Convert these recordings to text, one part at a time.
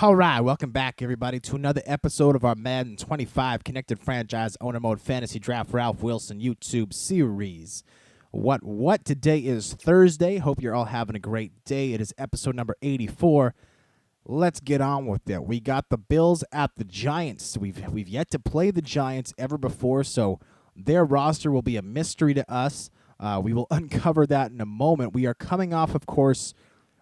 All right, welcome back, everybody, to another episode of our Madden 25 Connected Franchise Owner Mode Fantasy Draft Ralph Wilson YouTube series. What? Today is Thursday. Hope you're all having a great day. It is episode number 84. Let's get on with it. We got the Bills at the Giants. We've yet to play the Giants ever before, so their roster will be a mystery to us. We will uncover that in a moment. We are coming off, of course,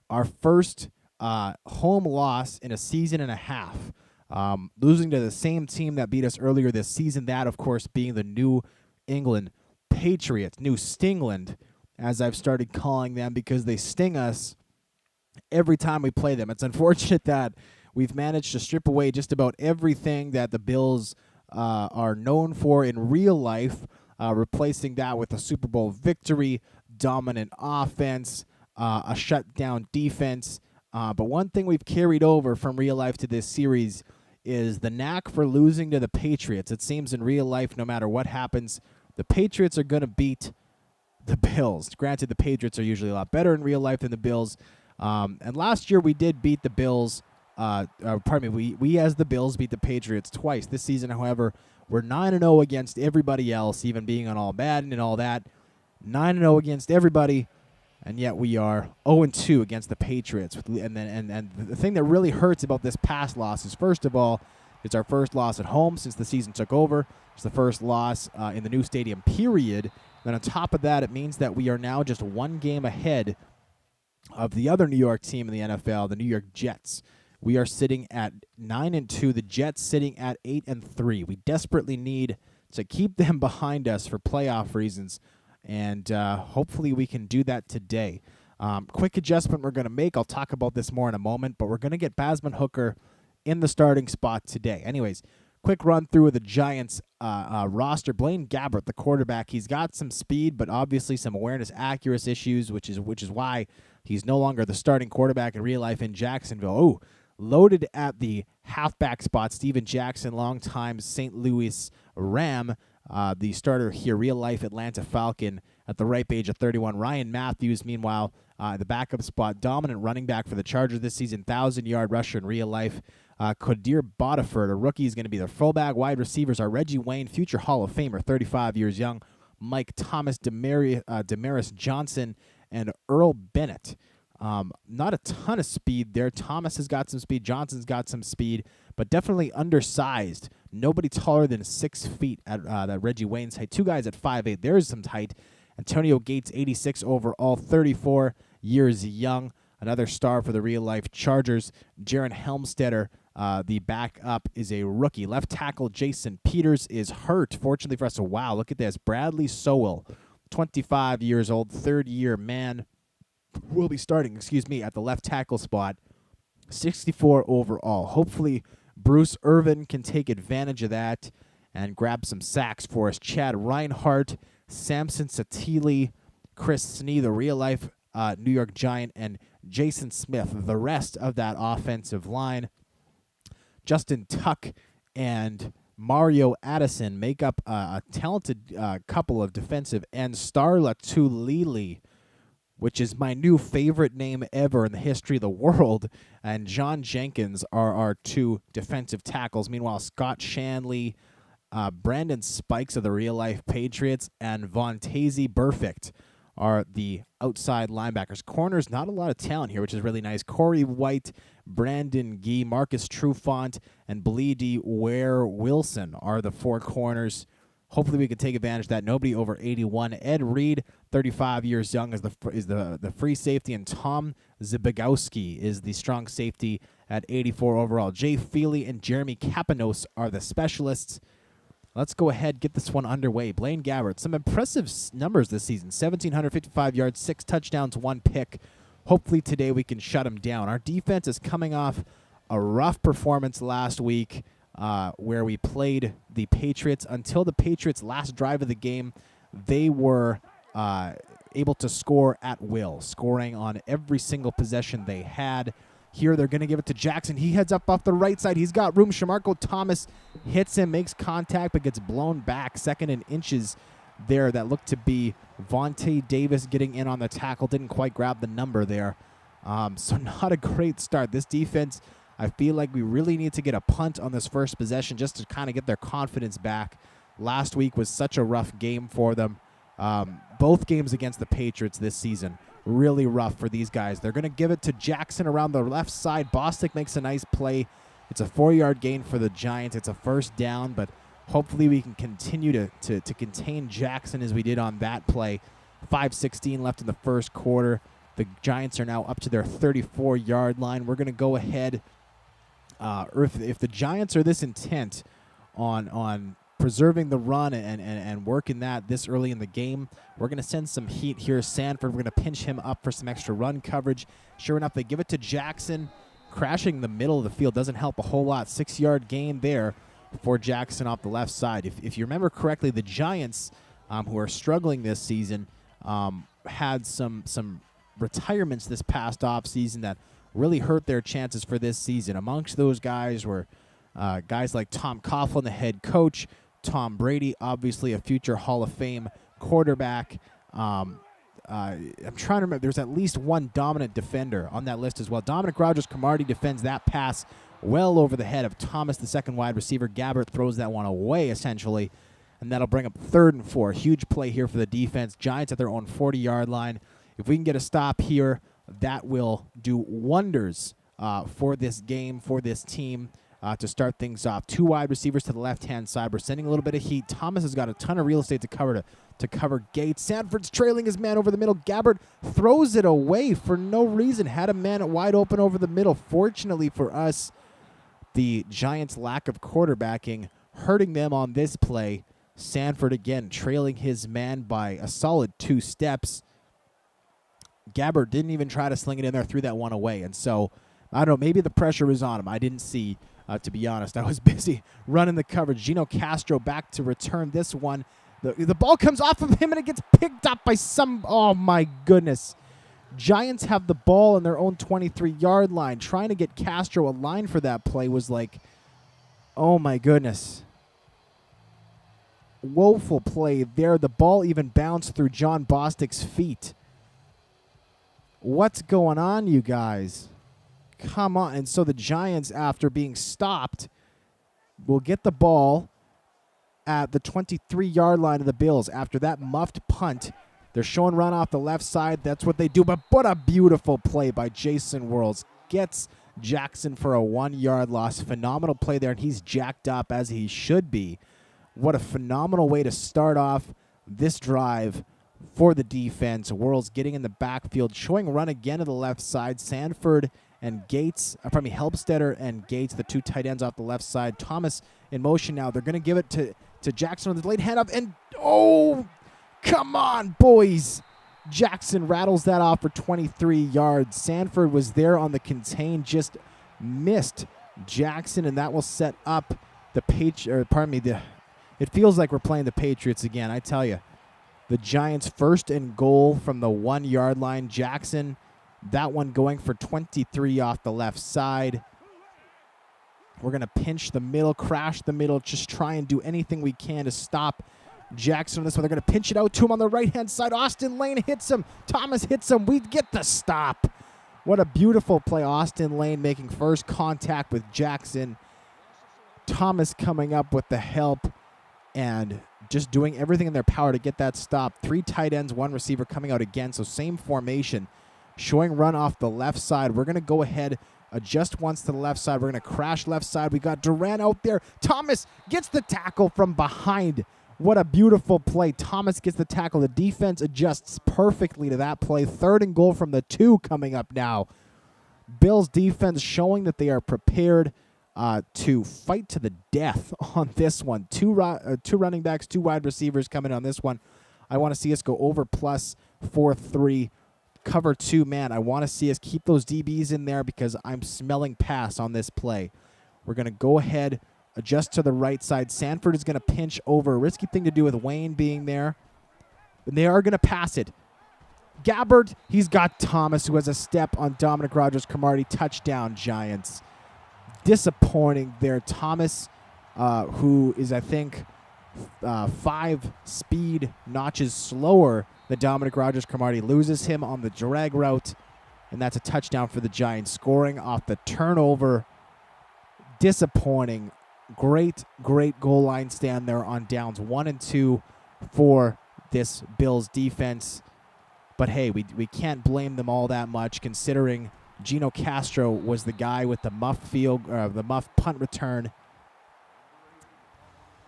our first home loss in a season and a half, losing to the same team that beat us earlier this season. That, of course, being the New England Patriots, New Stingland, as I've started calling them, because they sting us every time we play them. It's unfortunate that we've managed to strip away just about everything that the Bills are known for in real life, replacing that with a Super Bowl victory, dominant offense, a shutdown defense. But one thing we've carried over from real life to this series is the knack for losing to the Patriots. It seems in real life, no matter what happens, the Patriots are going to beat the Bills. Granted, the Patriots are usually a lot better in real life than the Bills. And last year we did beat the Bills. We as the Bills beat the Patriots twice. This season, however, we're 9-0 against everybody else, even being on all Madden and all that. 9-0 against everybody. And yet we are 0-2 against the Patriots. And the thing that really hurts about this past loss is, first of all, it's our first loss at home since the season took over. It's the first loss in the new stadium, period. Then on top of that, it means that we are now just one game ahead of the other New York team in the NFL, the New York Jets. We are sitting at 9-2. The Jets sitting at 8-3. We desperately need to keep them behind us for playoff reasons. And hopefully we can do that today. Quick adjustment we're going to make. I'll talk about this more in a moment, but we're going to get Basman Hooker in the starting spot today. Anyways, quick run through of the Giants roster. Blaine Gabbert, the quarterback, he's got some speed, but obviously some awareness accuracy issues, which is why he's no longer the starting quarterback in real life in Jacksonville. Oh, loaded at the halfback spot, Steven Jackson, longtime St. Louis Ram. The starter here, real-life Atlanta Falcon at the ripe age of 31. Ryan Matthews, meanwhile, the backup spot, dominant running back for the Chargers this season, 1,000-yard rusher in real life. Kadir Bodiford, a rookie, is going to be the fullback. Wide receivers are Reggie Wayne, future Hall of Famer, 35 years young, Mike Thomas, Damaris Johnson, and Earl Bennett. Not a ton of speed there. Thomas has got some speed. Johnson's got some speed, but definitely undersized. Nobody taller than 6 feet at that Reggie Wayne's height. Two guys at 5'8". There's some height. Antonio Gates, 86 overall, 34 years young. Another star for the real-life Chargers. Jaron Helmstetter, the backup, is a rookie. Left tackle Jason Peters is hurt. Fortunately for us, wow, look at this. Bradley Sowell, 25 years old, third-year man, will be starting, at the left tackle spot. 64 overall. Hopefully Bruce Irvin can take advantage of that and grab some sacks for us. Chad Reinhardt, Samson Satili, Chris Snee, the real-life New York Giant, and Jason Smith, the rest of that offensive line. Justin Tuck and Mario Addison make up a talented couple of defensive ends. Starla Tulili, which is my new favorite name ever in the history of the world, and John Jenkins are our two defensive tackles. Meanwhile, Scott Shanley, Brandon Spikes of the real-life Patriots, and Vontaze Burfict are the outside linebackers. Corners, not a lot of talent here, which is really nice. Corey White, Brandon Gee, Marcus Trufant, and Bleedy Ware Wilson are the four corners. Hopefully we can take advantage of that. Nobody over 81. Ed Reed, 35 years young, is the free safety, and Tom Zbigowski is the strong safety at 84 overall. Jay Feely and Jeremy Kapanos are the specialists. Let's go ahead, get this one underway. Blaine Gabbert, some impressive numbers this season. 1,755 yards, 6 touchdowns, 1 pick. Hopefully today we can shut him down. Our defense is coming off a rough performance last week, where we played the Patriots. Until the Patriots' last drive of the game, they were able to score at will, scoring on every single possession they had. Here they're going to give it to Jackson. He heads up off the right side. He's got room. Shamarko Thomas hits him, makes contact, but gets blown back. Second and inches there. That looked to be Vontae Davis getting in on the tackle. Didn't quite grab the number there. So not a great start. This defense I feel like we really need to get a punt on this first possession just to kind of get their confidence back. Last week was such a rough game for them. Both games against the Patriots this season, really rough for these guys. They're going to give it to Jackson around the left side. Bostic makes a nice play. It's a 4-yard gain for the Giants. It's a first down, but hopefully we can continue to contain Jackson as we did on that play. 5:16 left in the first quarter. The Giants are now up to their 34-yard line. We're going to go ahead. If the Giants are this intent on preserving the run and working that this early in the game, we're going to send some heat here. Sanford, we're going to pinch him up for some extra run coverage. Sure enough, they give it to Jackson. Crashing the middle of the field doesn't help a whole lot. 6-yard gain there for Jackson off the left side. If you remember correctly, the Giants, who are struggling this season, had some retirements this past offseason that really hurt their chances for this season. Amongst those guys were guys like Tom Coughlin, the head coach, Tom Brady, obviously a future Hall of Fame quarterback. I'm trying to remember. There's at least one dominant defender on that list as well. Dominic Rodgers-Cromartie defends that pass well over the head of Thomas, the second wide receiver. Gabbert throws that one away, essentially, and that'll bring up 3rd and 4. Huge play here for the defense. Giants at their own 40-yard line. If we can get a stop here, that will do wonders for this game, for this team, to start things off. 2 wide receivers to the left-hand side. We're sending a little bit of heat. Thomas has got a ton of real estate to cover Gates. Sanford's trailing his man over the middle. Gabbert throws it away for no reason. Had a man wide open over the middle. Fortunately for us, the Giants' lack of quarterbacking hurting them on this play. Sanford again trailing his man by a solid 2 steps. Gabbert didn't even try to sling it in there, threw that one away. And so, I don't know, maybe the pressure was on him. I didn't see, to be honest. I was busy running the coverage. Gino Castro back to return this one. The ball comes off of him, and it gets picked up by oh, my goodness. Giants have the ball in their own 23-yard line. Trying to get Castro a line for that play was like, oh, my goodness. Woeful play there. The ball even bounced through John Bostic's feet. What's going on, you guys? Come on. And so the Giants, after being stopped, will get the ball at the 23-yard line of the Bills. After that muffed punt, they're showing run off the left side. That's what they do. But what a beautiful play by Jason Worlds. Gets Jackson for a 1-yard loss. Phenomenal play there, and he's jacked up as he should be. What a phenomenal way to start off this drive for the defense. Worlds getting in the backfield, showing run again to the left side. Sanford and Gates, Helbstetter and Gates, the 2 tight ends off the left side. Thomas in motion now. They're going to give it to Jackson on the late handoff. And, oh, come on, boys. Jackson rattles that off for 23 yards. Sanford was there on the contain, just missed Jackson, and that will set up the it feels like we're playing the Patriots again, I tell you. The Giants 1st and goal from the 1-yard line. Jackson, that one going for 23 off the left side. We're going to pinch the middle, crash the middle, just try and do anything we can to stop Jackson on this one. They're going to pinch it out to him on the right-hand side. Austin Lane hits him. Thomas hits him. We get the stop. What a beautiful play. Austin Lane making first contact with Jackson. Thomas coming up with the help and just doing everything in their power to get that stop. 3 tight ends, 1 receiver coming out again. So same formation. Showing run off the left side. We're going to go ahead, adjust once to the left side. We're going to crash left side. We got Durant out there. Thomas gets the tackle from behind. What a beautiful play. Thomas gets the tackle. The defense adjusts perfectly to that play. 3rd and goal from the 2 coming up now. Bills defense showing that they are prepared to fight to the death on this one. 2 running backs, 2 wide receivers coming on this one. I want to see us go over plus 4-3. Cover 2, man. I want to see us keep those DBs in there because I'm smelling pass on this play. We're going to go ahead, adjust to the right side. Sanford is going to pinch over. Risky thing to do with Wayne being there. And they are going to pass it. Gabbert, he's got Thomas, who has a step on Dominic Rodgers-Cromartie. Touchdown, Giants. Disappointing there. Thomas, who is, I think, 5 speed notches slower than Dominic Rodgers-Cromartie, loses him on the drag route, and that's a touchdown for the Giants, scoring off the turnover disappointing. Great goal line stand there on downs 1 and 2 for this Bills defense. But hey, we can't blame them all that much, considering Gino Castro was the guy with the muff punt return.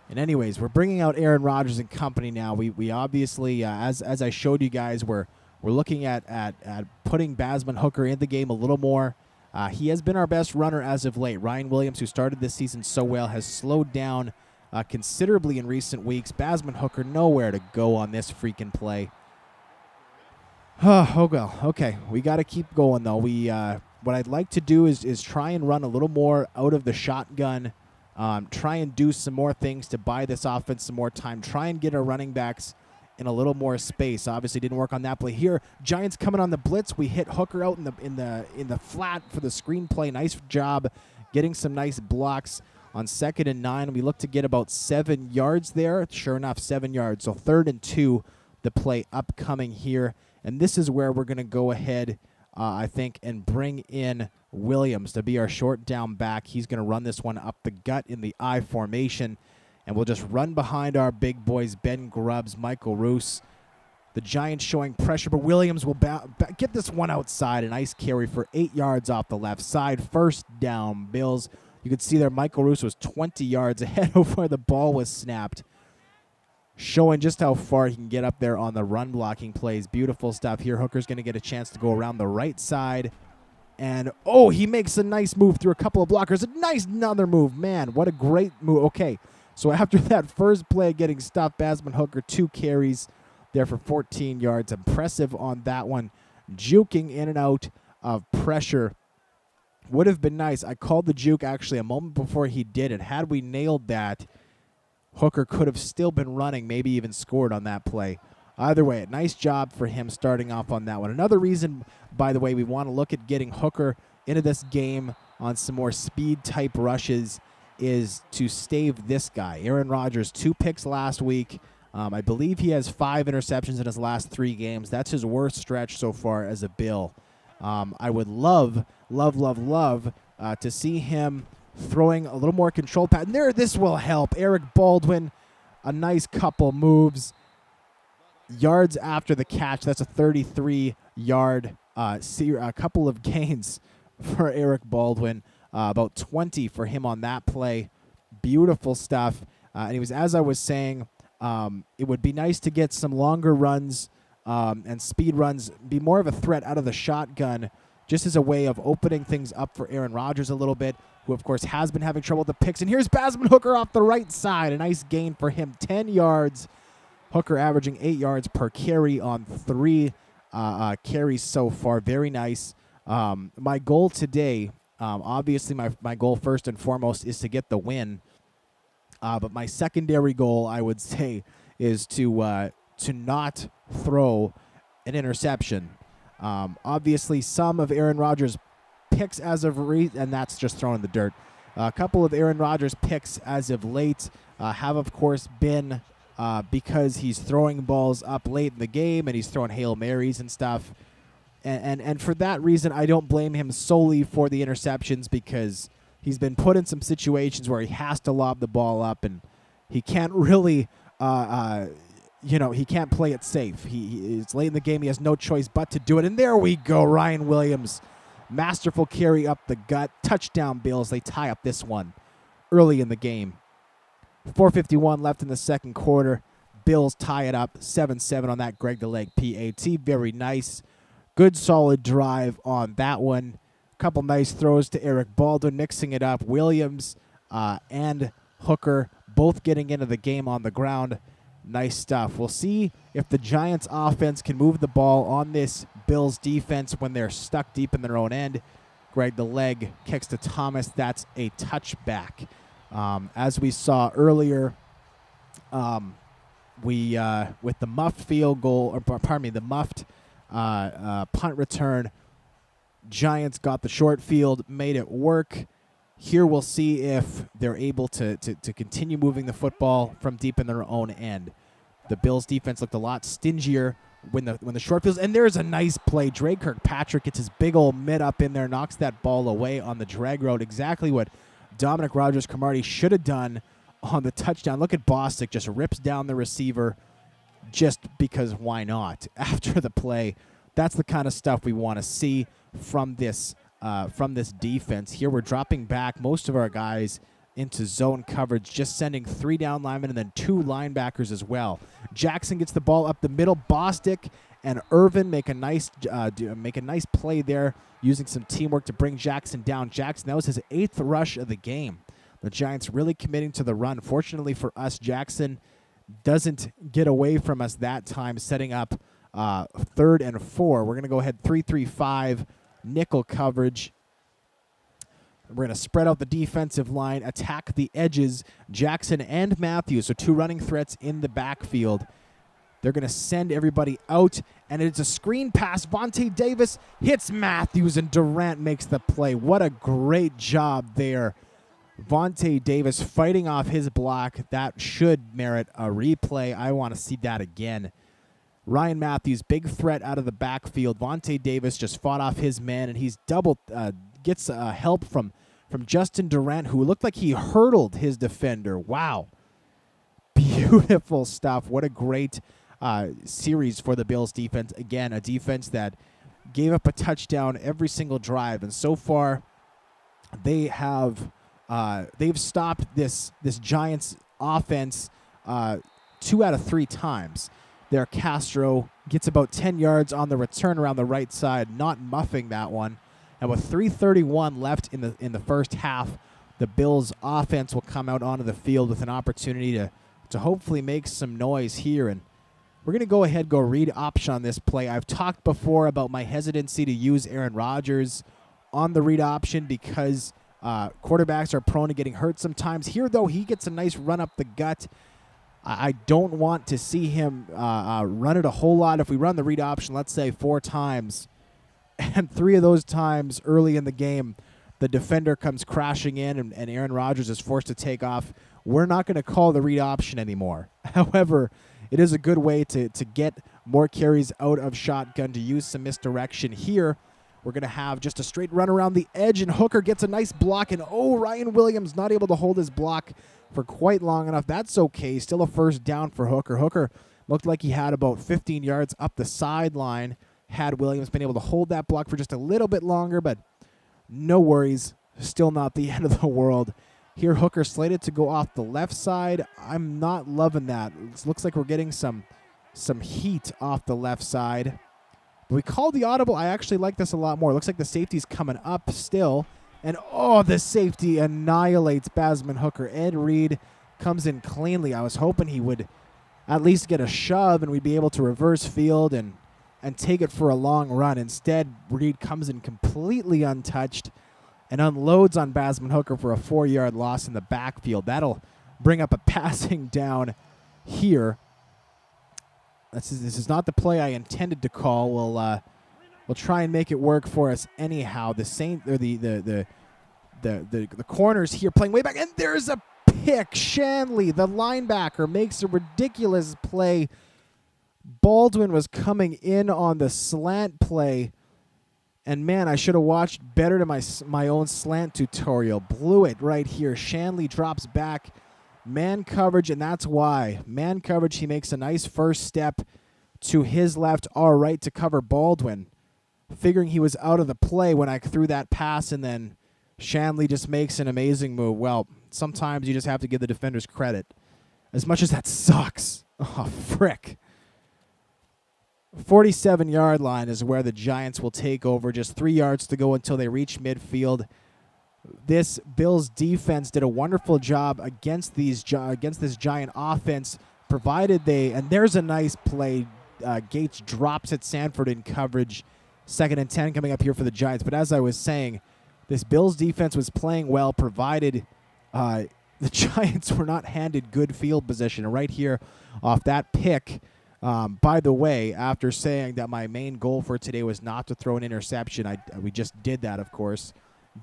And anyways, we're bringing out Aaron Rodgers and company now. We obviously, as I showed you guys, we're looking at putting Basman Hooker in the game a little more. He has been our best runner as of late. Ryan Williams, who started this season so well, has slowed down considerably in recent weeks. Basman Hooker nowhere to go on this freaking play. Oh, well, okay. We got to keep going, though. What I'd like to do is try and run a little more out of the shotgun, try and do some more things to buy this offense some more time, try and get our running backs in a little more space. Obviously didn't work on that play here. Giants coming on the blitz. We hit Hooker out in the flat for the screen play. Nice job getting some nice blocks on 2nd and 9. We look to get about 7 yards there. Sure enough, 7 yards. So 3rd and 2, the play upcoming here. And this is where we're going to go ahead, I think, and bring in Williams to be our short down back. He's going to run this one up the gut in the I formation. And we'll just run behind our big boys, Ben Grubbs, Michael Roos. The Giants showing pressure, but Williams will get this one outside. A nice carry for 8 yards off the left side. 1st down, Bills. You can see there Michael Roos was 20 yards ahead of where the ball was snapped. Showing just how far he can get up there on the run blocking plays. Beautiful stuff here. Hooker's going to get a chance to go around the right side. And, oh, he makes a nice move through a couple of blockers. A nice another move. Man, what a great move. Okay, so after that first play getting stuffed, Basman Hooker, 2 carries there for 14 yards. Impressive on that one. Juking in and out of pressure. Would have been nice. I called the juke actually a moment before he did it. Had we nailed that, Hooker could have still been running, maybe even scored on that play. Either way, a nice job for him starting off on that one. Another reason, by the way, we want to look at getting Hooker into this game on some more speed-type rushes is to stave this guy. Aaron Rodgers, 2 picks last week. I believe he has 5 interceptions in his last 3 games. That's his worst stretch so far as a Bill. I would love to see him throwing a little more control pass. And there, this will help. Eric Baldwin, a nice couple moves. Yards after the catch. That's a 33-yard, a couple of gains for Eric Baldwin. About 20 for him on that play. Beautiful stuff. Anyways, as I was saying, it would be nice to get some longer runs and speed runs, be more of a threat out of the shotgun, just as a way of opening things up for Aaron Rodgers a little bit, who, of course, has been having trouble with the picks. And here's Basman Hooker off the right side. A nice gain for him, 10 yards. Hooker averaging 8 yards per carry on 3 carries so far. Very nice. My goal today, obviously my goal first and foremost is to get the win. But my secondary goal, I would say, is to not throw an interception. Obviously, some of Aaron Rodgers' picks as of and that's just thrown in the dirt. A couple of Aaron Rodgers' picks as of late have, of course, been because he's throwing balls up late in the game and he's throwing Hail Marys and stuff. And for that reason, I don't blame him solely for the interceptions, because he's been put in some situations where he has to lob the ball up and he can't really, he can't play it safe. It's late in the game. He has no choice but to do it. And there we go. Ryan Williams, masterful carry up the gut. Touchdown, Bills. They tie up this one early in the game. 4:51 left in the second quarter. Bills tie it up 7-7 on that Greg the Leg PAT. Very nice. Good solid drive on that one. Couple nice throws to Eric Baldwin, mixing it up. Williams and Hooker both getting into the game on the ground. Nice stuff. We'll see if the Giants offense can move the ball on this Bills defense when they're stuck deep in their own end. Greg the Leg kicks to Thomas. That's a touchback. As we saw earlier, with the muffed field goal, or pardon me, the muffed punt return, Giants got the short field, made it work. Here we'll see if they're able to continue moving the football from deep in their own end. The Bills defense looked a lot stingier when the short fields. And there's a nice play. Drake Kirkpatrick gets his big old mid up in there, knocks that ball away on the drag route. Exactly what Dominic Rodgers-Cromartie should have done on the touchdown. Look at Bostic, just rips down the receiver just because why not? After the play, that's the kind of stuff we want to see from this defense. Here we're dropping back most of our guys into zone coverage, just sending 3 down linemen and then 2 linebackers as well. Jackson gets the ball up the middle. Bostic and Irvin make a nice play there, using some teamwork to bring Jackson down. Jackson, that was his 8th rush of the game. The Giants really committing to the run. Fortunately for us, Jackson doesn't get away from us that time, setting up 3rd and 4. We're going to go ahead 3-3-5 nickel coverage. We're going to spread out the defensive line, attack the edges. Jackson and Matthews, so 2 running threats in the backfield. They're going to send everybody out, and it's a screen pass. Vontae Davis hits Matthews, and Durant makes the play. What a great job there. Vontae Davis fighting off his block. That should merit a replay. I want to see that again. Ryan Matthews, big threat out of the backfield. Vontae Davis just fought off his man, and he's gets help from Justin Durant, who looked like he hurdled his defender. Wow. Beautiful stuff. What a great series for the Bills defense. Again, a defense that gave up a touchdown every single drive, and so far they've stopped this Giants offense 2 out of 3 times. There, Castro gets about 10 yards on the return around the right side, not muffing that one. And with 3:31 left in the first half, the Bills offense will come out onto the field with an opportunity to hopefully make some noise here. And we're going to go read option on this play. I've talked before about my hesitancy to use Aaron Rodgers on the read option because quarterbacks are prone to getting hurt sometimes. Here, though, he gets a nice run up the gut. I don't want to see him run it a whole lot. If we run the read option, let's say 4 times, and 3 of those times early in the game, the defender comes crashing in and Aaron Rodgers is forced to take off, we're not going to call the read option anymore. However, it is a good way to get more carries out of shotgun, to use some misdirection here. We're going to have just a straight run around the edge, and Hooker gets a nice block, and Ryan Williams not able to hold his block for quite long enough. That's okay. Still a first down for Hooker. Hooker looked like he had about 15 yards up the sideline. Had Williams been able to hold that block for just a little bit longer, but no worries. Still not the end of the world. Here, Hooker slated to go off the left side. I'm not loving that. It looks like we're getting some heat off the left side. But we called the audible. I actually like this a lot more. It looks like the safety's coming up still. And, the safety annihilates Basman Hooker. Ed Reed comes in cleanly. I was hoping he would at least get a shove and we'd be able to reverse field and take it for a long run. Instead, Reed comes in completely untouched and unloads on Basman Hooker for a 4-yard loss in the backfield. That'll bring up a passing down here. This is not the play I intended to call. We'll try and make it work for us anyhow. The corners here playing way back, and there's a pick. Shanley, the linebacker, makes a ridiculous play. Baldwin was coming in on the slant play, and man, I should have watched better to my own slant tutorial. Blew it right here. Shanley drops back, man coverage, and that's why. Man coverage, he makes a nice first step to his left, our right, to cover Baldwin, figuring he was out of the play when I threw that pass, and then Shanley just makes an amazing move. Well, sometimes you just have to give the defenders credit. As much as that sucks. Oh, frick. 47-yard line is where the Giants will take over. Just 3 yards to go until they reach midfield. This Bills defense did a wonderful job against this Giant offense, provided and there's a nice play. Gates drops at Sanford in coverage. 2nd and 10 coming up here for the Giants. But as I was saying, this Bills defense was playing well, provided the Giants were not handed good field position. And right here off that pick, by the way, after saying that my main goal for today was not to throw an interception, we just did that, of course.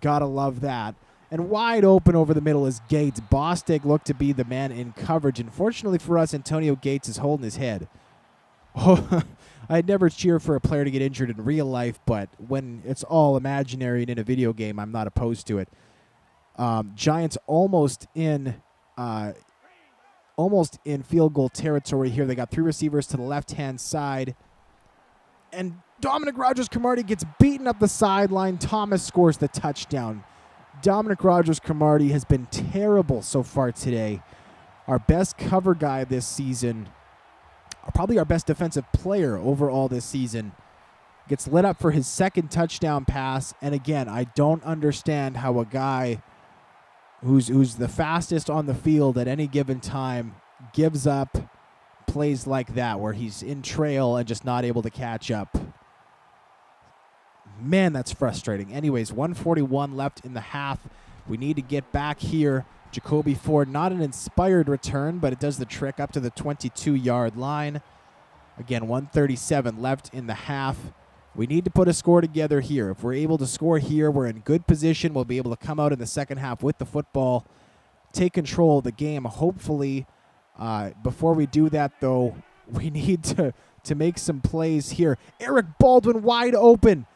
Gotta love that. And wide open over the middle is Gates. Bostic looked to be the man in coverage. Unfortunately for us, Antonio Gates is holding his head. Oh, I'd never cheer for a player to get injured in real life, but when it's all imaginary and in a video game, I'm not opposed to it. Giants almost in field goal territory here. They got 3 receivers to the left-hand side. And Dominic Rodgers-Cromartie gets beaten up the sideline. Thomas scores the touchdown. Dominic Rodgers-Cromartie has been terrible so far today. Our best cover guy this season, probably our best defensive player overall this season, gets lit up for his second touchdown pass. And again, I don't understand how a guy who's the fastest on the field at any given time gives up plays like that where he's in trail and just not able to catch up. Man, that's frustrating. Anyways, 1:41 left in the half. We need to get back here. Jacoby Ford, not an inspired return, but it does the trick up to the 22-yard line. Again, 1:37 left in the half. We need to put a score together here. If we're able to score here, we're in good position. We'll be able to come out in the second half with the football, take control of the game, hopefully. Before we do that, though, we need to make some plays here. Eric Baldwin wide open.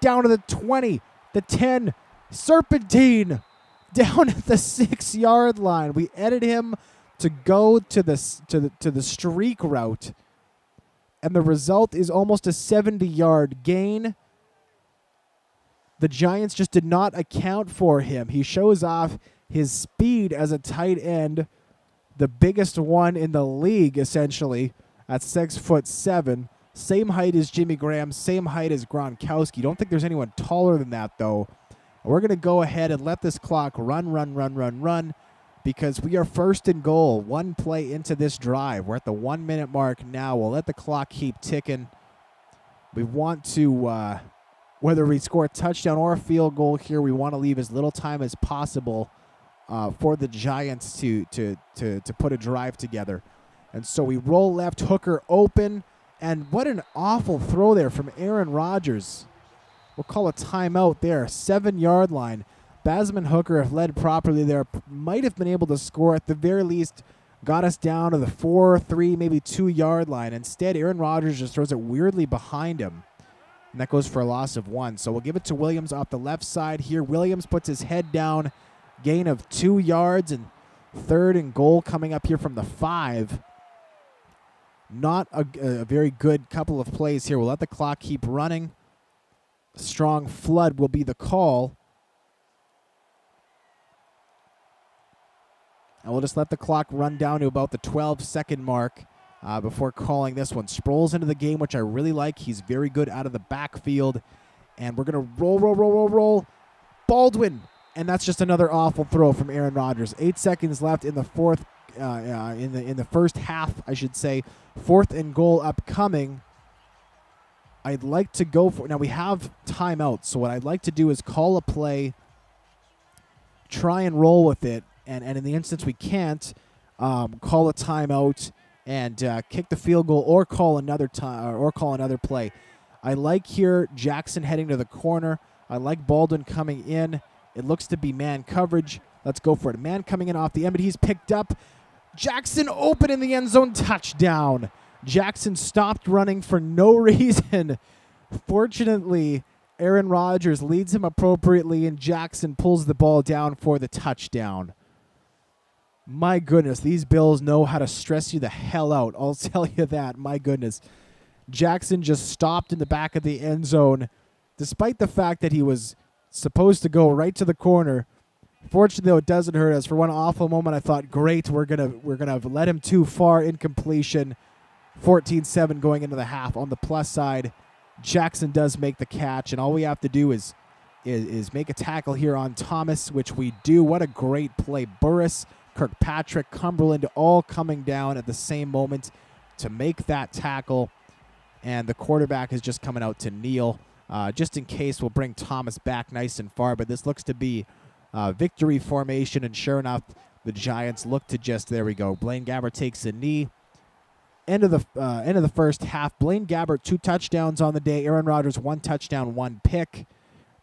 Down to the 20, the 10, serpentine, down at the 6-yard line. We edit him to go to the streak route, and the result is almost a 70-yard gain. The Giants just did not account for him. He shows off his speed as a tight end, the biggest one in the league, essentially, at 6'7". Same height as Jimmy Graham, same height as Gronkowski. Don't think there's anyone taller than that, though. We're going to go ahead and let this clock run, because we are first and goal, one play into this drive. We're at the 1-minute mark now. We'll let the clock keep ticking. We want to, whether we score a touchdown or a field goal here, we want to leave as little time as possible for the Giants to put a drive together. And so we roll left, Hooker open, and what an awful throw there from Aaron Rodgers. We'll call a timeout there, 7-yard line. Basman Hooker, if led properly there, might have been able to score, at the very least, got us down to the 4, 3, maybe 2-yard line. Instead, Aaron Rodgers just throws it weirdly behind him, and that goes for a loss of 1. So we'll give it to Williams off the left side here. Williams puts his head down, gain of 2 yards, and 3rd and goal coming up here from the 5. Not a very good couple of plays here. We'll let the clock keep running. Strong flood will be the call. And we'll just let the clock run down to about the 12-second mark before calling this one. Sproles into the game, which I really like. He's very good out of the backfield. And we're going to roll. Baldwin. And that's just another awful throw from Aaron Rodgers. 8 seconds left in the fourth, in the first half, I should say. 4th and goal upcoming. I'd like to go for... Now, we have timeouts, so what I'd like to do is call a play, try and roll with it, and in the instance we can't, call a timeout and kick the field goal or call another play. I like here Jackson heading to the corner. I like Baldwin coming in. It looks to be man coverage. Let's go for it. Man coming in off the end, but he's picked up. Jackson open in the end zone, touchdown. Jackson stopped running for no reason. Fortunately, Aaron Rodgers leads him appropriately, and Jackson pulls the ball down for the touchdown. My goodness, these Bills know how to stress you the hell out. I'll tell you that. My goodness. Jackson just stopped in the back of the end zone, despite the fact that he was supposed to go right to the corner. Fortunately, though, it doesn't hurt us. For one awful moment, I thought, great, we're gonna let him too far. Incompletion. 14-7 going into the half. On the plus side, Jackson does make the catch, and all we have to do is make a tackle here on Thomas, which we do. What a great play. Burris, Kirkpatrick, Cumberland all coming down at the same moment to make that tackle, and the quarterback is just coming out to kneel. Just in case, we'll bring Thomas back nice and far, but this looks to be victory formation, and sure enough, the Giants look to just, there we go. Blaine Gabbert takes a knee. End of the first half. Blaine Gabbert, 2 touchdowns on the day. Aaron Rodgers, 1 touchdown, 1 pick.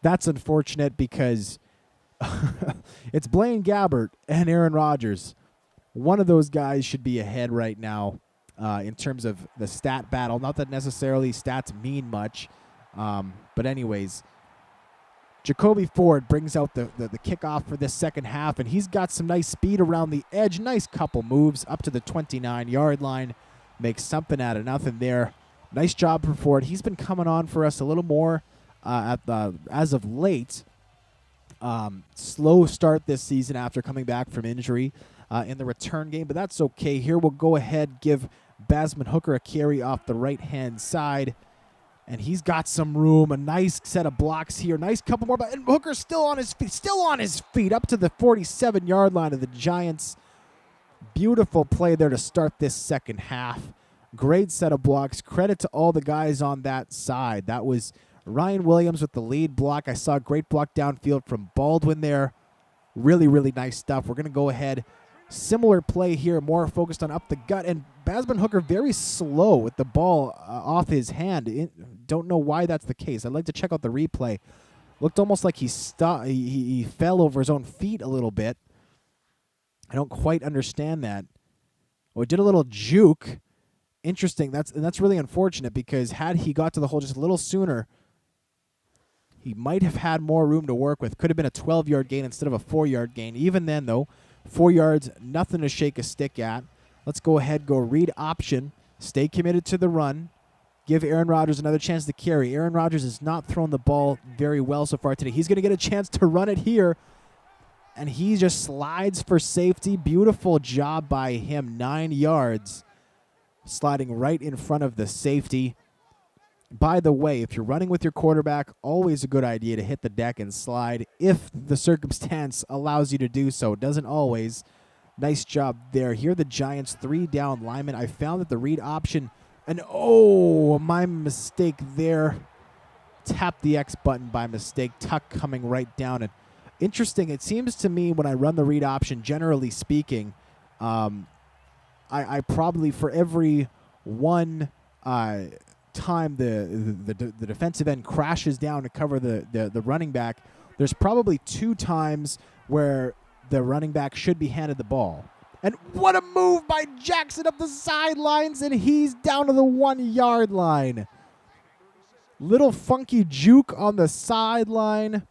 That's unfortunate because it's Blaine Gabbert and Aaron Rodgers. One of those guys should be ahead right now in terms of the stat battle. Not that necessarily stats mean much, but anyways, Jacoby Ford brings out the kickoff for this second half, and he's got some nice speed around the edge. Nice couple moves up to the 29-yard line. Makes something out of nothing there. Nice job for Ford. He's been coming on for us a little more as of late. Slow start this season after coming back from injury in the return game, but that's okay. Here we'll go ahead, give Basman Hooker a carry off the right-hand side. And he's got some room, a nice set of blocks here. Nice couple more, and Hooker's still on his feet, up to the 47-yard line of the Giants. Beautiful play there to start this second half. Great set of blocks. Credit to all the guys on that side. That was Ryan Williams with the lead block. I saw a great block downfield from Baldwin there. Really, really nice stuff. We're going to go ahead. Similar play here, more focused on up the gut. And Basman Hooker very slow with the ball off his hand. Don't know why that's the case. I'd like to check out the replay. Looked almost like he fell over his own feet a little bit. I don't quite understand that. Oh, it did a little juke. Interesting. That's really unfortunate, because had he got to the hole just a little sooner, he might have had more room to work with. Could have been a 12-yard gain instead of a 4-yard gain. Even then, though, 4 yards, nothing to shake a stick at. Let's go ahead, go read option, stay committed to the run, give Aaron Rodgers another chance to carry. Aaron Rodgers has not thrown the ball very well so far today. He's going to get a chance to run it here, and he just slides for safety. Beautiful job by him, 9 yards, sliding right in front of the safety. By the way, if you're running with your quarterback, always a good idea to hit the deck and slide if the circumstance allows you to do so. It doesn't always. Nice job there. Here are the Giants' 3-down linemen. I found that the read option, and my mistake there. Tap the X button by mistake. Tuck coming right down. And interesting, it seems to me when I run the read option, generally speaking, I probably, for every one time the defensive end crashes down to cover the running back, there's probably 2 times where the running back should be handed the ball. And what a move by Jackson up the sidelines, and he's down to the 1-yard line. Little funky juke on the sideline.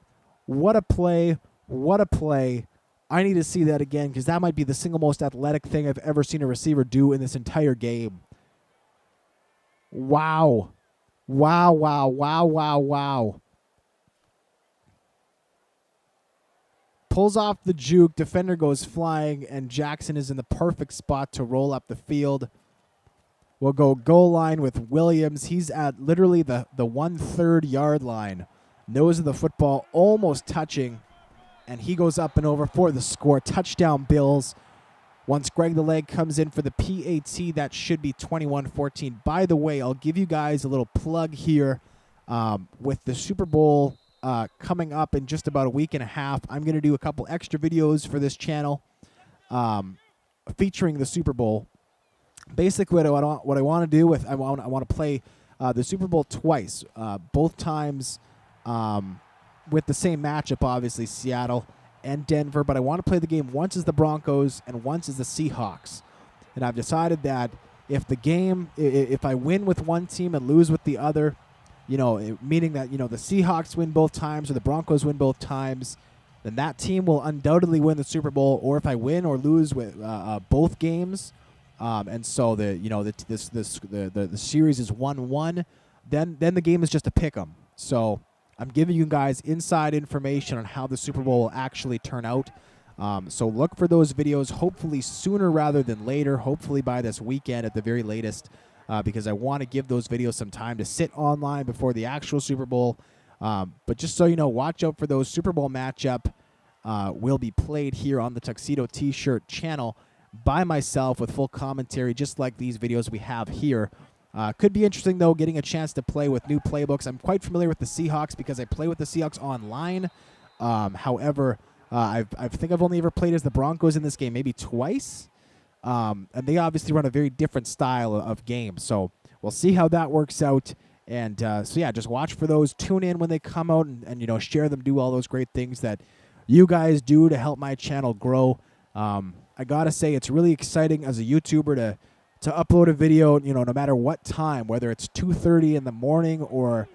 What a play. What a play. I need to see that again, because that might be the single most athletic thing I've ever seen a receiver do in this entire game. Wow. Wow, wow, wow, wow, wow. Pulls off the juke. Defender goes flying, and Jackson is in the perfect spot to roll up the field. We'll go goal line with Williams. He's at literally the 1/3 yard line. Nose of the football almost touching, and he goes up and over for the score. Touchdown Bills. Once Greg the Leg comes in for the PAT, that should be 21-14. By the way, I'll give you guys a little plug here with the Super Bowl coming up in just about a week and a half. I'm going to do a couple extra videos for this channel featuring the Super Bowl. Basically, what I want to do with I want to play the Super Bowl twice, both times with the same matchup, obviously Seattle and Denver. But I want to play the game once as the Broncos and once as the Seahawks. And I've decided that if I win with one team and lose with the other, meaning that the Seahawks win both times or the Broncos win both times, then that team will undoubtedly win the Super Bowl. Or if I win or lose with both games. And so the series is 1-1. Then the game is just a pick 'em. So I'm giving you guys inside information on how the Super Bowl will actually turn out. So look for those videos, hopefully sooner rather than later. Hopefully by this weekend at the very latest, because I want to give those videos some time to sit online before the actual Super Bowl. But just so you know, watch out for those. Super Bowl matchup will be played here on the Tuxedo T-Shirt channel by myself with full commentary, just like these videos we have here. Could be interesting, though, getting a chance to play with new playbooks. I'm quite familiar with the Seahawks because I play with the Seahawks online. However, I think I've only ever played as the Broncos in this game maybe twice. And they obviously run a very different style of game. So we'll see how that works out. And so, yeah, just watch for those. Tune in when they come out and share them, do all those great things that you guys do to help my channel grow. I got to say, it's really exciting as a YouTuber to upload a video, no matter what time, whether it's 2:30 in the morning or,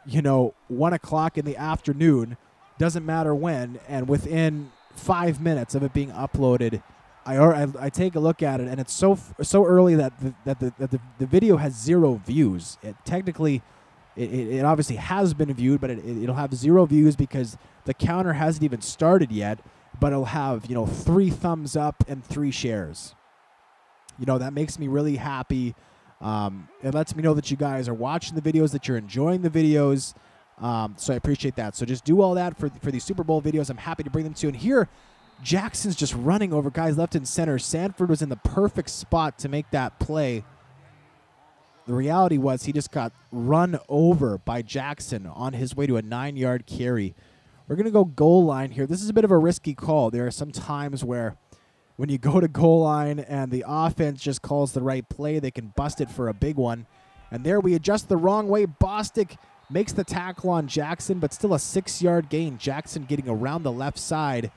1 o'clock in the afternoon. doesn't matter when, and within 5 minutes of it being uploaded, I take a look at it, and it's so early that the video has 0 views. It obviously has been viewed, but it'll have 0 views because the counter hasn't even started yet. But it'll have 3 thumbs up and 3 shares. That makes me really happy. It lets me know that you guys are watching the videos, that you're enjoying the videos. So I appreciate that. So just do all that for these Super Bowl videos. I'm happy to bring them to you. And here, Jackson's just running over guys left and center. Sanford was in the perfect spot to make that play. The reality was he just got run over by Jackson on his way to a 9-yard carry. We're going to go goal line here. This is a bit of a risky call. There are some times where when you go to goal line and the offense just calls the right play, they can bust it for a big one. And there we adjust the wrong way. Bostic makes the tackle on Jackson, but still a 6-yard gain. Jackson getting around the left side,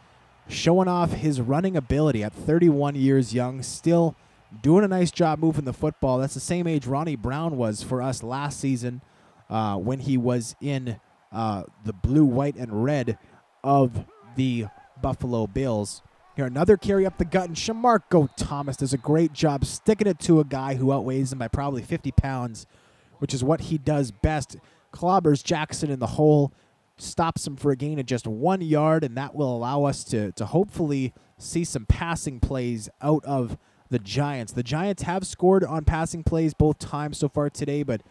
showing off his running ability at 31 years young, still doing a nice job moving the football. That's the same age Ronnie Brown was for us last season when he was in the blue, white, and red of the Buffalo Bills. Here, another carry up the gut, and Shamarko Thomas does a great job sticking it to a guy who outweighs him by probably 50 pounds, which is what he does best. Clobbers Jackson in the hole, stops him for a gain of just 1 yard, and that will allow us to hopefully see some passing plays out of the Giants. The Giants have scored on passing plays both times so far today, but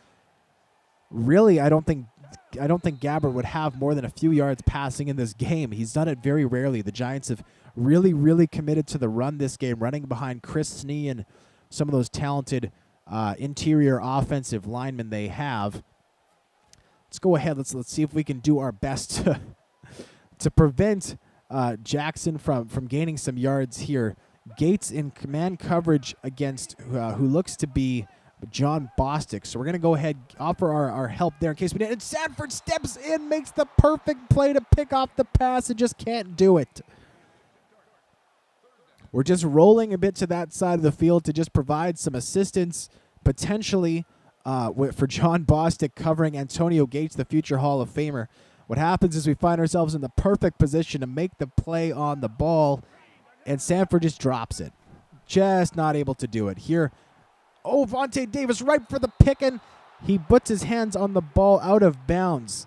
really I don't think Gabbert would have more than a few yards passing in this game. He's done it very rarely. The Giants have really committed to the run this game, running behind Chris Snee and some of those talented interior offensive linemen they have. Let's go ahead. Let's see if we can do our best to prevent Jackson from gaining some yards here. Gates in command coverage against who looks to be John Bostic. So we're going to go ahead, offer our help there in case we didn't. And Sanford steps in, makes the perfect play to pick off the pass and just can't do it. We're just rolling a bit to that side of the field to just provide some assistance, potentially for John Bostic covering Antonio Gates, the future Hall of Famer. What happens is we find ourselves in the perfect position to make the play on the ball, and Sanford just drops it. Just not able to do it. Here, Vontae Davis right for the pick, and he puts his hands on the ball out of bounds.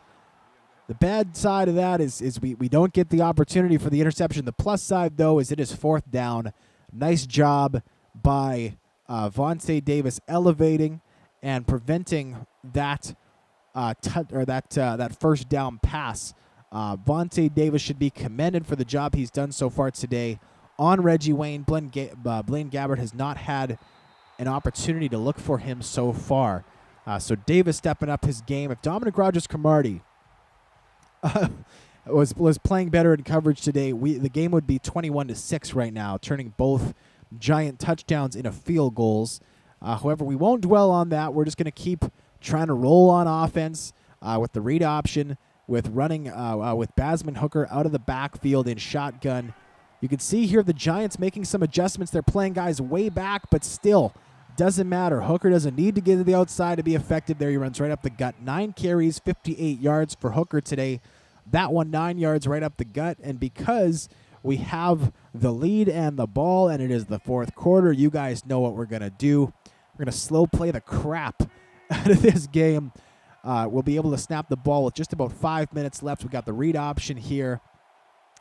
The bad side of that is we don't get the opportunity for the interception. The plus side, though, is it is 4th down. Nice job by Vontae Davis elevating and preventing that that first down pass. Vontae Davis should be commended for the job he's done so far today on Reggie Wayne. Blaine Gabbert has not had an opportunity to look for him so far. So Davis stepping up his game. If Dominic Rodgers-Cromartie was playing better in coverage today, the game would be 21-6 right now, turning both Giant touchdowns into field goals. However, we won't dwell on that. We're just going to keep trying to roll on offense with the read option, with running with Basman Hooker out of the backfield in shotgun. You can see here the Giants making some adjustments. They're playing guys way back, but still doesn't matter. Hooker doesn't need to get to the outside to be effective. There he runs right up the gut. 9 carries, 58 yards for Hooker today. That one 9 yards right up the gut. And because we have the lead and the ball, and it is the 4th quarter, you guys know what we're going to do. We're going to slow play the crap out of this game. We'll be able to snap the ball with just about 5 minutes left. We got the read option here.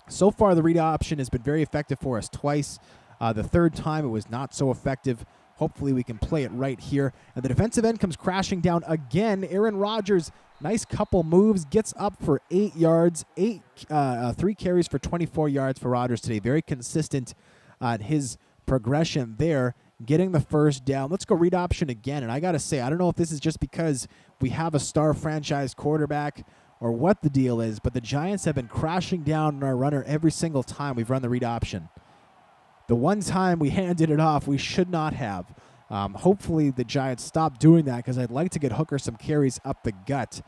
So far, the read option has been very effective for us twice. The 3rd time, it was not so effective. Hopefully, we can play it right here. And the defensive end comes crashing down again. Aaron Rodgers, nice couple moves, gets up for 8 yards. 3 carries for 24 yards for Rodgers today. Very consistent in his progression there, getting the first down. Let's go read option again. And I got to say, I don't know if this is just because we have a star franchise quarterback or what the deal is, but the Giants have been crashing down on our runner every single time we've run the read option. The one time we handed it off, we should not have. Hopefully the Giants stop doing that because I'd like to get Hooker some carries up the gut.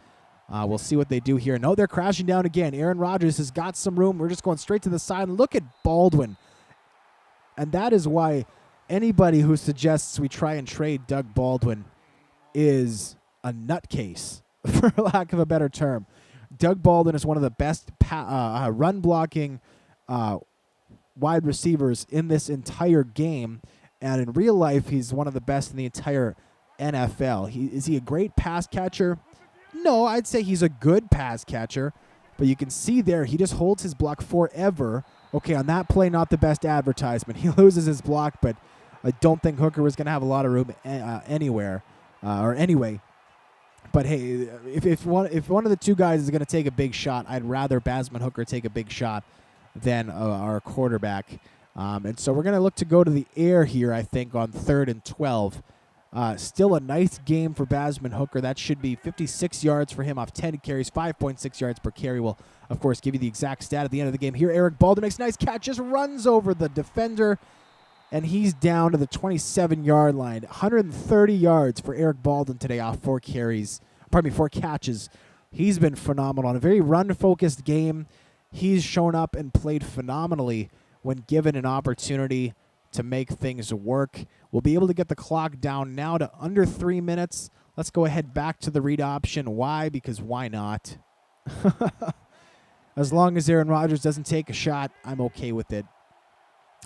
We'll see what they do here. No, they're crashing down again. Aaron Rodgers has got some room. We're just going straight to the side. Look at Baldwin. And that is why anybody who suggests we try and trade Doug Baldwin is a nutcase, for lack of a better term. Doug Baldwin is one of the best run-blocking wide receivers in this entire game, and in real life, he's one of the best in the entire NFL. Is he a great pass catcher? No, I'd say he's a good pass catcher, but you can see there he just holds his block forever. Okay, on that play, not the best advertisement. He loses his block, but I don't think Hooker was going to have a lot of room anywhere or anyway. But hey, if one of the two guys is going to take a big shot, I'd rather Basman Hooker take a big shot than our quarterback. And so we're going to look to go to the air here, I think, on 3rd and 12. Still a nice game for Basman Hooker. That should be 56 yards for him off 10 carries, 5.6 yards per carry. We'll, of course, give you the exact stat at the end of the game. Here, Eric Baldwin makes a nice catch, just runs over the defender, and he's down to the 27-yard line. 130 yards for Eric Baldwin today off 4 catches. He's been phenomenal. In a very run-focused game, he's shown up and played phenomenally when given an opportunity to make things work. We'll be able to get the clock down now to under 3 minutes. Let's go ahead back to the read option. Why? Because why not? As long as Aaron Rodgers doesn't take a shot, I'm okay with it.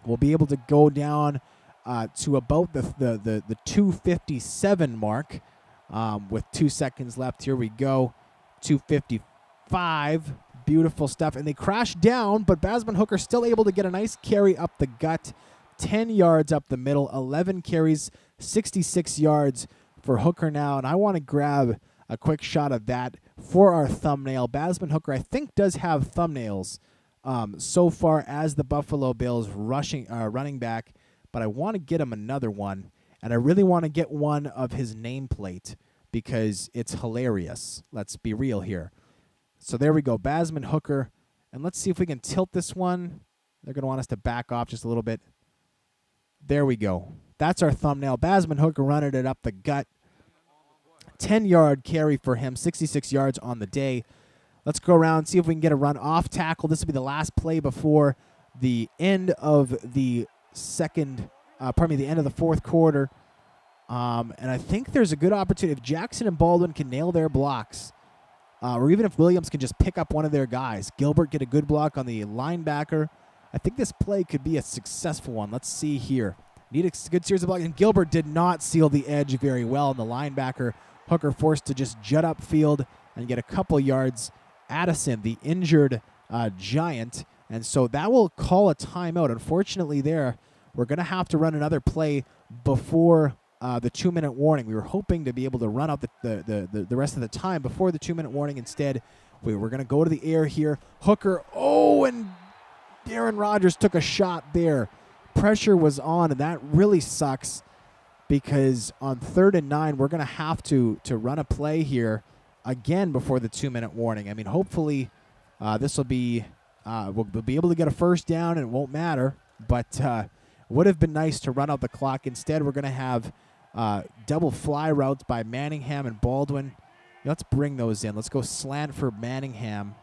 We'll be able to go down to about the 2:57 mark with 2 seconds left. Here we go. 2:55. Beautiful stuff. And they crash down, but Basman Hooker still able to get a nice carry up the gut. 10 yards up the middle, 11 carries, 66 yards for Hooker now. And I want to grab a quick shot of that for our thumbnail. Basman Hooker, I think, does have thumbnails so far as the Buffalo Bills running back, but I want to get him another one, and I really want to get one of his nameplate because it's hilarious. Let's be real here. So there we go, Basman Hooker, and let's see if we can tilt this one. They're going to want us to back off just a little bit. There we go. That's our thumbnail. Basman Hooker running it up the gut. 10-yard carry for him, 66 yards on the day. Let's go around, see if we can get a run off tackle. This will be the last play before the end of the the end of the fourth quarter. And I think there's a good opportunity. If Jackson and Baldwin can nail their blocks, or even if Williams can just pick up one of their guys, Gilbert get a good block on the linebacker, I think this play could be a successful one. Let's see here. Need a good series of blocks. And Gilbert did not seal the edge very well. And the linebacker, Hooker, forced to just jut up field and get a couple yards. Addison, the injured Giant. And so that will call a timeout. Unfortunately there, we're going to have to run another play before the 2-minute warning. We were hoping to be able to run out the rest of the time before the 2-minute warning. Instead, we were going to go to the air here. Hooker, and Aaron Rodgers took a shot there. Pressure was on, and that really sucks because on 3rd and 9, we're going to have to run a play here again before the 2-minute warning. I mean, hopefully this will be we'll be able to get a first down and it won't matter, but would have been nice to run out the clock. Instead, we're going to have double fly routes by Manningham and Baldwin. Let's bring those in. Let's go slant for Manningham.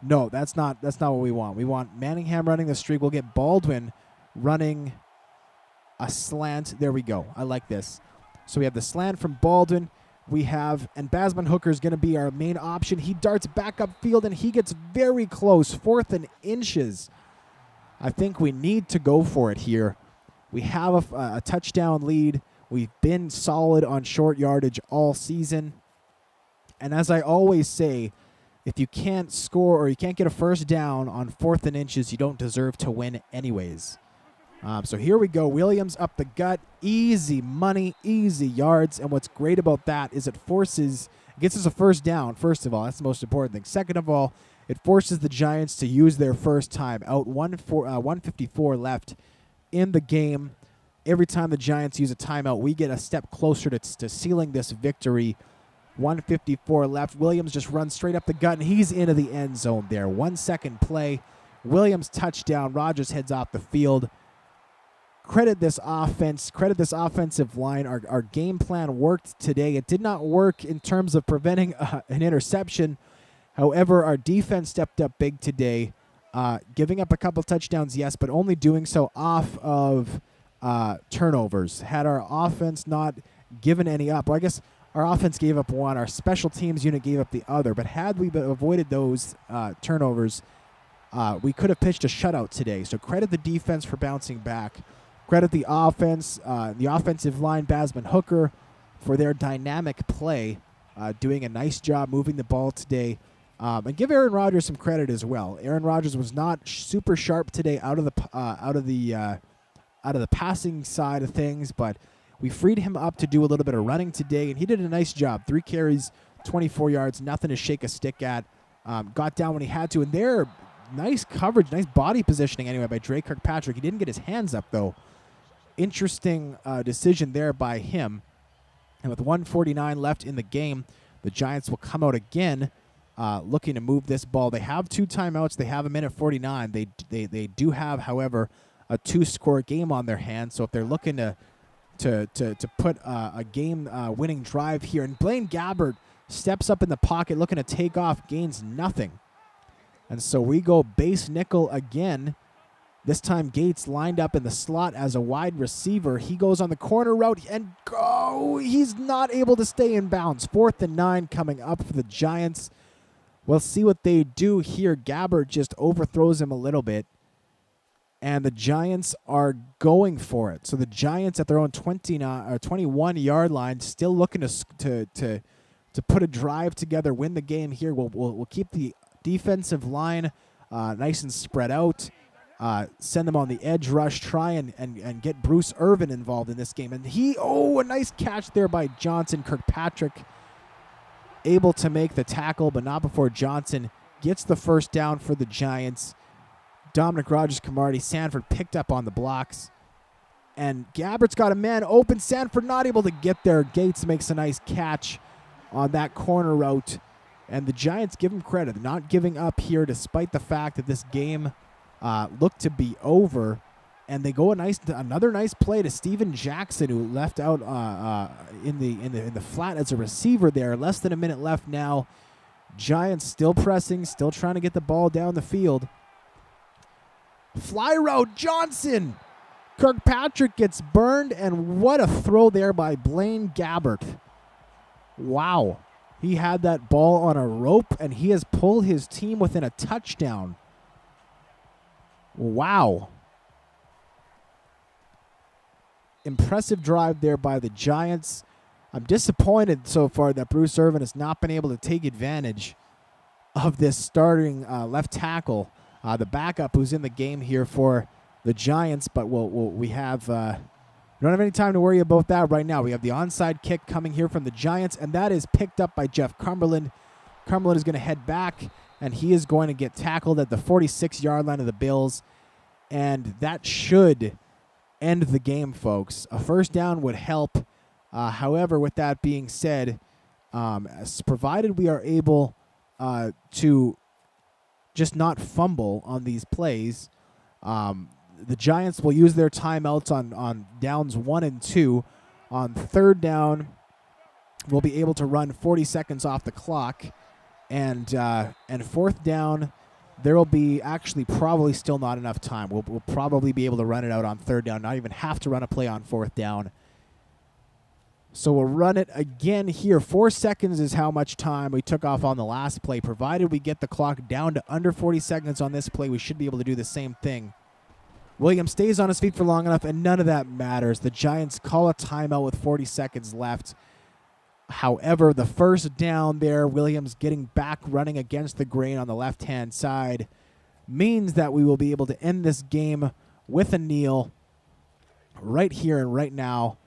No, that's not what we want. We want Manningham running the streak. We'll get Baldwin running a slant. There we go. I like this. So we have the slant from Baldwin. And Basman Hooker is going to be our main option. He darts back upfield, and he gets very close, 4th and inches. I think we need to go for it here. We have a touchdown lead. We've been solid on short yardage all season. And as I always say, if you can't score or you can't get a first down on 4th and inches, you don't deserve to win anyways. So here we go. Williams up the gut. Easy money, easy yards. And what's great about that is it gets us a first down, first of all. That's the most important thing. Second of all, it forces the Giants to use their first time out. 1:54 left in the game. Every time the Giants use a timeout, we get a step closer to sealing this victory. 1:54 left. Williams just runs straight up the gut, and he's into the end zone there. 1 second play. Williams touchdown. Rodgers heads off the field. Credit this offense. Credit this offensive line. Our game plan worked today. It did not work in terms of preventing an interception. However, our defense stepped up big today, giving up a couple touchdowns, yes, but only doing so off of turnovers. Had our offense not given any up, or I guess Our offense gave up one. Our special teams unit gave up the other. But had we avoided those turnovers, we could have pitched a shutout today. So credit the defense for bouncing back. Credit the offense, the offensive line, Basman Hooker, for their dynamic play, doing a nice job moving the ball today. And give Aaron Rodgers some credit as well. Aaron Rodgers was not super sharp today out of the passing side of things, but we freed him up to do a little bit of running today, and he did a nice job. 3 carries, 24 yards, nothing to shake a stick at. Got down when he had to, and there, nice coverage, nice body positioning anyway by Drake Kirkpatrick. He didn't get his hands up, though. Interesting decision there by him. And with 1:49 left in the game, the Giants will come out again looking to move this ball. They have 2 timeouts. They have a minute 49. They do have, however, a 2-score game on their hands. So if they're looking to put a game-winning drive here, and Blaine Gabbert steps up in the pocket looking to take off, gains nothing. And so we go base nickel again. This time Gates lined up in the slot as a wide receiver. He goes on the corner route and he's not able to stay in bounds. 4th and 9 coming up for the Giants. We'll see what they do here. Gabbert just overthrows him a little bit, and the Giants are going for it. So the Giants at their own 21-yard line, still looking to put a drive together, win the game here. We'll keep the defensive line nice and spread out. Send them on the edge rush, try and get Bruce Irvin involved in this game. And a nice catch there by Johnson. Kirkpatrick able to make the tackle, but not before Johnson gets the first down for the Giants. Dominic Rogers-Camardi, Sanford picked up on the blocks. And Gabbert's got a man open. Sanford not able to get there. Gates makes a nice catch on that corner route. And the Giants give him credit, not giving up here despite the fact that this game looked to be over. And they go another nice play to Steven Jackson, who left out in the flat as a receiver there. Less than a minute left now. Giants still pressing, still trying to get the ball down the field. Fly route, Johnson. Kirkpatrick gets burned, and what a throw there by Blaine Gabbert. Wow. He had that ball on a rope, and he has pulled his team within a touchdown. Wow. Impressive drive there by the Giants. I'm disappointed so far that Bruce Irvin has not been able to take advantage of this starting left tackle, the backup who's in the game here for the Giants. But we don't have any time to worry about that right now. We have the onside kick coming here from the Giants, and that is picked up by Jeff Cumberland. Cumberland is going to head back, and he is going to get tackled at the 46-yard line of the Bills, and that should end the game, folks. A first down would help. However, with that being said, provided we are able to just not fumble on these plays, the Giants will use their timeouts on downs 1 and 2. On 3rd down, we'll be able to run 40 seconds off the clock. And 4th down, there will be actually probably still not enough time. We'll probably be able to run it out on 3rd down, not even have to run a play on 4th down. So we'll run it again here. 4 seconds is how much time we took off on the last play. Provided we get the clock down to under 40 seconds on this play, we should be able to do the same thing. Williams stays on his feet for long enough, and none of that matters. The Giants call a timeout with 40 seconds left. However, the first down there, Williams getting back running against the grain on the left-hand side, means that we will be able to end this game with a kneel right here and right now.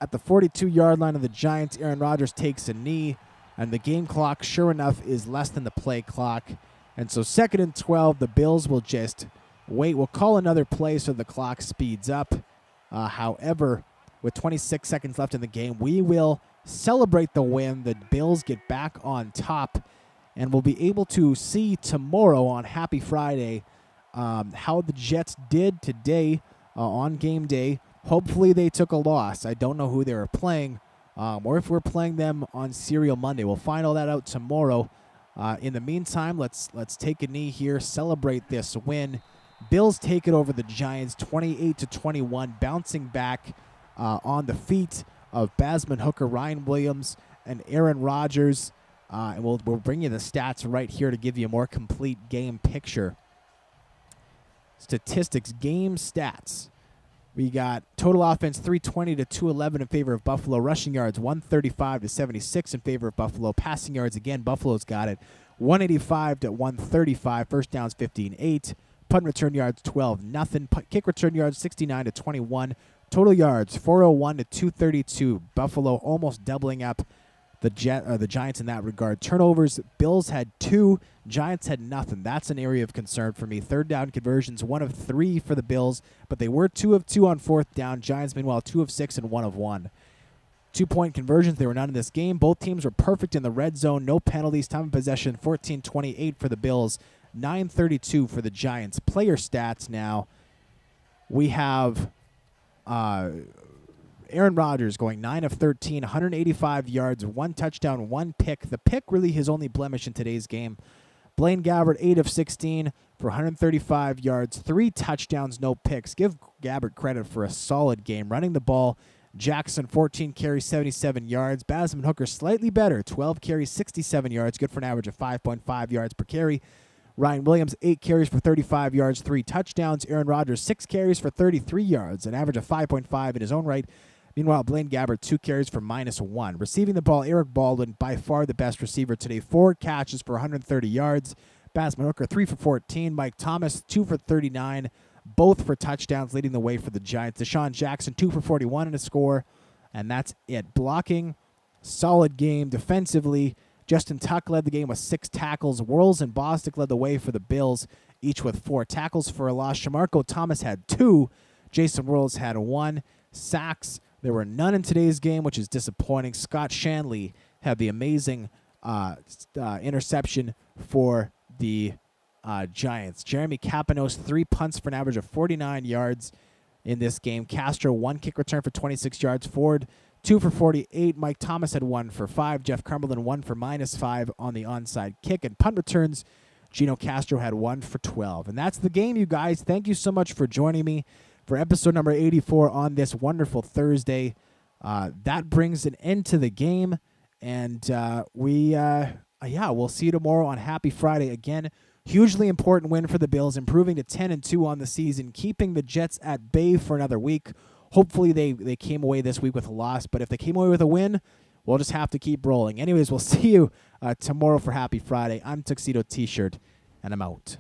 At the 42-yard line of the Giants, Aaron Rodgers takes a knee, and the game clock, sure enough, is less than the play clock. And so 2nd and 12, the Bills will just wait. We'll call another play so the clock speeds up. However, with 26 seconds left in the game, we will celebrate the win. The Bills get back on top, and we'll be able to see tomorrow on Happy Friday how the Jets did today on game day. Hopefully they took a loss. I don't know who they were playing, or if we're playing them on Serial Monday. We'll find all that out tomorrow. In the meantime, let's take a knee here, celebrate this win. Bills take it over the Giants 28-21, bouncing back on the feet of Basman Hooker, Ryan Williams, and Aaron Rodgers. And we'll bring you the stats right here to give you a more complete game picture. Statistics, game stats. We got total offense 320 to 211 in favor of Buffalo. Rushing yards 135 to 76 in favor of Buffalo. Passing yards, again, Buffalo's got it. 185 to 135. First downs 15-8. Punt return yards 12-0. Kick return yards 69 to 21. Total yards 401 to 232. Buffalo almost doubling up the Giants in that regard. Turnovers, Bills had 2, Giants had nothing. That's an area of concern for me. Third down conversions, 1 of 3 for the Bills, but they were 2 of 2 on fourth down. Giants, meanwhile, 2 of 6 and 1 of 1. 2-point conversions, there were none in this game. Both teams were perfect in the red zone. No penalties. Time of possession, 14-28 for the Bills, 9-32 for the Giants. Player stats now. We have Aaron Rodgers going 9 of 13, 185 yards, 1 touchdown, 1 pick. The pick really his only blemish in today's game. Blaine Gabbert, 8 of 16 for 135 yards, 3 touchdowns, no picks. Give Gabbert credit for a solid game. Running the ball, Jackson, 14 carries, 77 yards. Basman Hooker, slightly better, 12 carries, 67 yards, good for an average of 5.5 yards per carry. Ryan Williams, 8 carries for 35 yards, 3 touchdowns. Aaron Rodgers, 6 carries for 33 yards, an average of 5.5 in his own right. Meanwhile, Blaine Gabbert, 2 carries for -1. Receiving the ball, Eric Baldwin, by far the best receiver today. 4 catches for 130 yards. Basman Hooker, 3 for 14. Mike Thomas, 2 for 39, both for touchdowns, leading the way for the Giants. Deshaun Jackson, 2 for 41 in a score, and that's it. Blocking, solid game. Defensively, Justin Tuck led the game with 6 tackles. Worrells and Bostic led the way for the Bills, each with 4 tackles for a loss. Shamarko Thomas had 2. Jason Worrells had 1. Sacks, there were none in today's game, which is disappointing. Scott Shanley had the amazing interception for the Giants. Jeremy Kapanos, 3 punts for an average of 49 yards in this game. Castro, 1 kick return for 26 yards. Ford, 2 for 48. Mike Thomas had 1 for 5. Jeff Cumberland, 1 for -5 on the onside kick. And punt returns, Gino Castro had 1 for 12. And that's the game, you guys. Thank you so much for joining me for episode number 84 on this wonderful Thursday. That brings an end to the game, and we'll see you tomorrow on Happy Friday. Again, hugely important win for the Bills, improving to 10-2 on the season, keeping the Jets at bay for another week. Hopefully they came away this week with a loss, but if they came away with a win, we'll just have to keep rolling. Anyways, we'll see you tomorrow for Happy Friday. I'm Tuxedo T-Shirt, and I'm out.